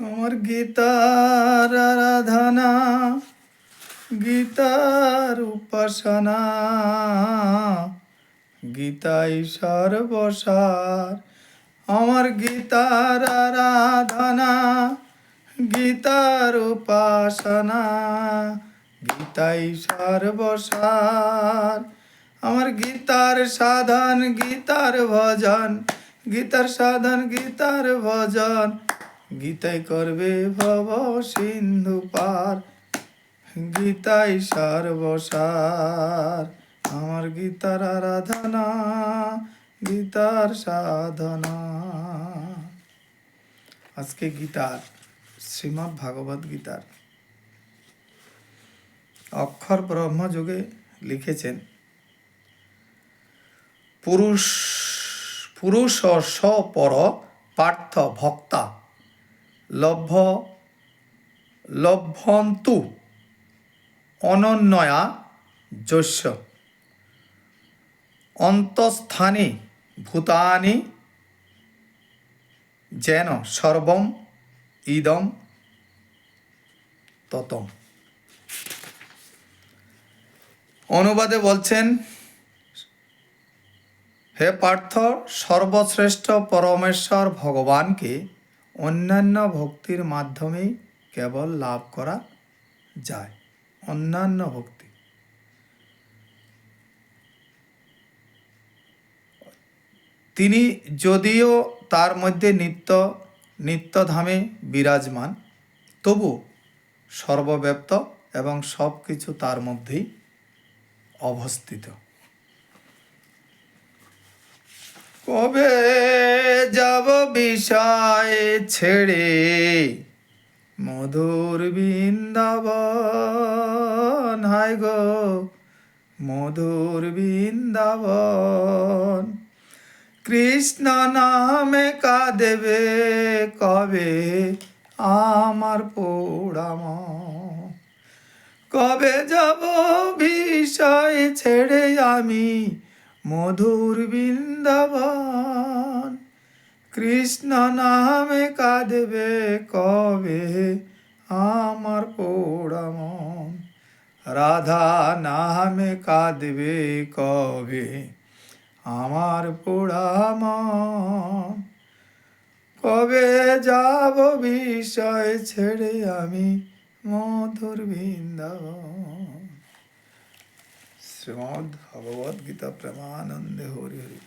আমার গীতার আরাধনা, গীতার উপাসনা, গীতাই সর্বসার। আমার গীতার আরাধনা, গীতার উপাসনা, গীতাই সর্বসার। আমার গীতার সাধন, গীতার ভজন, গীতার সাধন, গীতার ভজন, গীতাই করবে ভব সিন্ধু পার। গীতাই সর্বসার। আমার গীতার আরাধনা, গীতার সাধনা। আজকে গীতার শ্রীমদ্ ভাগবত গীতার অক্ষর ব্রহ্মযোগে লিখেছেন, পুরুষ পর পার্থ ভক্তা লভ্যন্তু অনন্যয়া যস্য অন্তঃস্থানি ভূতানি যেন সর্বম ইদম ততম। অনুবাদে বলছেন, হে পার্থ, সর্বশ্রেষ্ঠ পরমেশ্বর ভগবানকে অন্যান্য ভক্তির মাধ্যমেই কেবল লাভ করা যায়। অন্যান্য ভক্তি, তিনি যদিও তার মধ্যে নিত্যধামে বিরাজমান, তবু সর্বব্যাপ্ত এবং সব কিছু তার মধ্যেই অবস্থিত। কবে যাব বিষয় ছেড়ে মধুর বৃন্দাবন, হায় গো মধুর বৃন্দাবন। কৃষ্ণ নামে কাঁদেবে কবে আমার পোড়া মন। কবে যাব বিষয় ছেড়ে আমি মধুর বৃন্দাবন। কৃষ্ণ নামে কাঁদবে কবে আমার পোড়া মন। রাধা নামে কাঁদবে কবে আমার পোড়া মন। কবে যাব বিষয় ছেড়ে আমি মধুর বৃন্দাবন। শ্রীমদ্ ভগবদ্ গীতা প্রেমানন্দে হরি হরি।